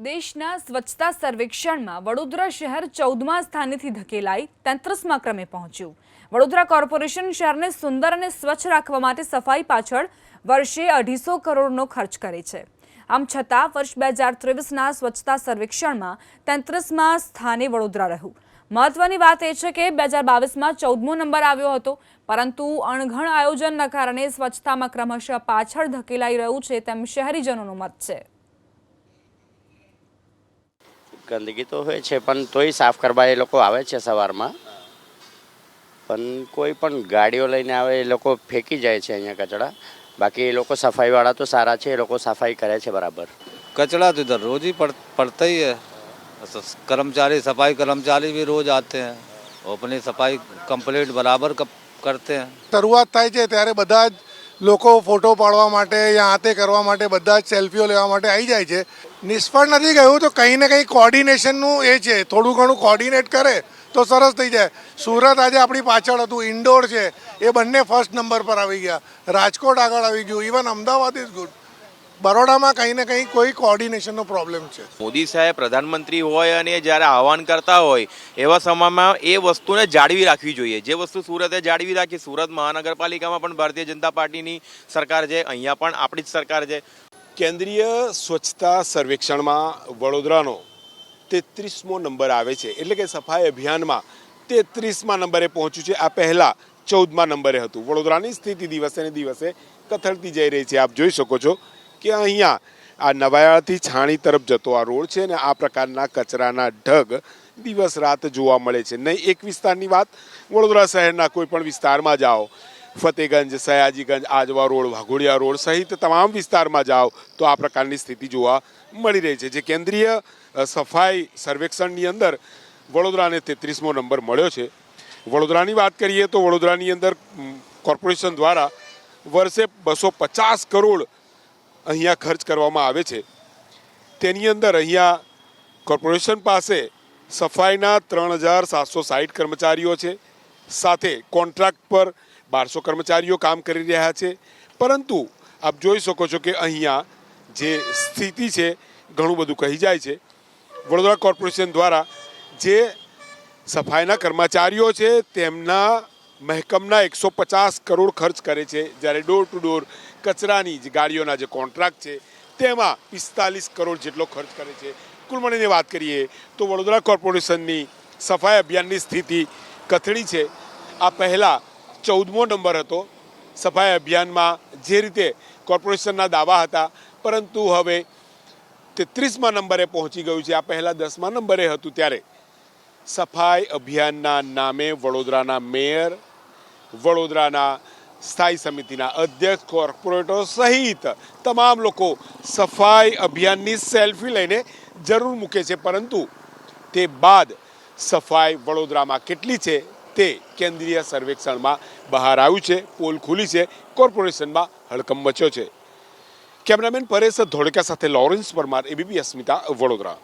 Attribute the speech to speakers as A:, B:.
A: દેશના સ્વચ્છતા સર્વેક્ષણમાં વડોદરા શહેર 14મા સ્થાનેથી ધકેલાઈ 33મા ક્રમે પહોંચ્યું। વડોદરા કોર્પોરેશન શહેરને સુંદર અને સ્વચ્છ રાખવા માટે સફાઈ પાછળ વર્ષે 250 કરોડનો ખર્ચ કરે છે। આમ છતાં વર્ષ 2023ના સ્વચ્છતા સર્વેક્ષણમાં 33મા સ્થાને વડોદરા રહ્યું। મહત્વની વાત એ છે કે 2022માં 14મો નંબર આવ્યો હતો, પરંતુ અણઘડ આયોજનના કારણે સ્વચ્છતામાં ક્રમશઃ પાછળ ધકેલાઈ રહ્યું છે તેમ શહેરીજનોનું મત છે।
B: गंदगी तो होय छे पण तोय साफ करवा ए लोको आवे छे सवारमां, पण कोई पण गाड़ीओ लईने आवे ए लोको फेंकी जाय छे अहींया कचरा। बाकी ए लोको सफाईवाळा तो सारा छे, ए लोको सफाई करे छे बराबर।
C: कचरा तो इधर रोज ही पड़ता ही है। कर्मचारी सफाई कर्मचारी भी रोज आते हैं, वो अपनी सफाई कंप्लीट बराबर करते हैं।
D: शुरुआत थाय छे त्यारे बधा ज लोको फोटो पाड़वा माटे या आते करवा माटे बधा ज सेल्फीओ लेवा माटे आई जाय छे। निष्फळ नथी गयुं तो कहीं ने कहीं कोऑर्डिनेशननुं ए छे, थोडुं घणुं कोऑर्डिनेट करे तो सरस थई जाय। सूरत आज आपणी पाछळ हतुं, इंडोर छे ए बंने फर्स्ट नंबर पर आवी गया, राजकोट आगळ आवी गयुं, इवन अमदावाद इज गुड। बरोडामां कहीं ने कहीं कोई कोऑर्डिनेशननो प्रॉब्लम छे।
E: मोदी साहेब प्रधानमंत्री होय अने ज्यारे आह्वान करता होय एवा समयमां ए वस्तुने जाळवी राखवी जोईए। जे वस्तु सूरते जाळवी राखी, सूरत महानगरपालिकामां पण भारतीय जनता पार्टीनी सरकार छे, अहींया पण आपणी ज सरकार छे।
F: केंद्रीय स्वच्छता सर्वेक्षणमां वडोदरानो 33मो नंबर आवे छे, एटले के सफाई अभियानमां 33मा नंबरे पहोंच्युं छे। आ पहेला 14मा नंबरे हतुं। वडोदरानी स्थिति दिवसे ने दिवसे कथळती जई रही छे। आप जोई शको छो कि अहींया आ नवायाळाथी छाणी तरफ जतो आ रोड छे ने आ प्रकारना कचराना ढग दिवस रात जोवा मळे छे। नहीं एक विस्तारनी वात, वडोदरा शहेरना कोईपण विस्तारमां जाओ, फतेगंज, सयाजीगंज, आजवा रोड, वाघोड़िया रोड सहित तमाम विस्तारमां जाओ तो आ प्रकारनी स्थिति जोवा मळी रही छे। जे केंद्रीय सफाई सर्वेक्षणनी अंदर वडोदराने 33मो नंबर मळ्यो छे। वडोदरानी वात करीए तो वडोदरानी अंदर कोर्पोरेशन द्वारा वर्षे 250 करोड़ अहींया खर्च करवामां आवे छे। तेनी अंदर अहींया कोर्पोरेशन पासे सफाईना 3760 कर्मचारीओ छे, साथे कॉन्ट्राक्ट पर 1200 कर्मचारीओ काम करी रह्या छे। परंतु आप जोई शको छो कि अहींया जे स्थिति छे घणुं बधुं कही जाय छे। वडोदरा कोर्पोरेशन द्वारा जे सफाईना कर्मचारीओ छे तेमना महकमना 150 करोड़ खर्च करे छे, ज्यारे डोर टू डोर कचरानी जे गाड़ीओना जे कॉन्ट्राक्ट छे तेमां 45 करोड़ जेटलो खर्च करे छे। कुल मळीने वात करीए तो वडोदरा कोर्पोरेशननी सफाई अभियाननी स्थिति कथળી છે। आ पहला 14मो नंबर हतो। सफाई अभियानमां जे रीते कोर्पोरेशनना दावा हता, परंतु हवे 33मा नंबरे पहोंची गयुं छे। आ पहला 10मा नंबरे हतुं त्यारे सफाई अभियानना नामे वडोदराना मेयर, वडोदराना स्थायी समितिना अध्यक्ष, कोर्पोरेटरो सहित तमाम लोको सफाई अभियाननी सेल्फी लईने जरूर मूके छे, परंतु ते बाद सफाई वडोदरामां केटली छे ते केंद्रीय सर्वेक्षणमां बहार आव्युं छे। पोल खुली छे, कोर्पोरेशनमां हड़कंप मच्यो छे। कैमरामेन परेश धोड़का साथे लॉरेंस परमार, एबीपी अस्मिता, वडोदरा।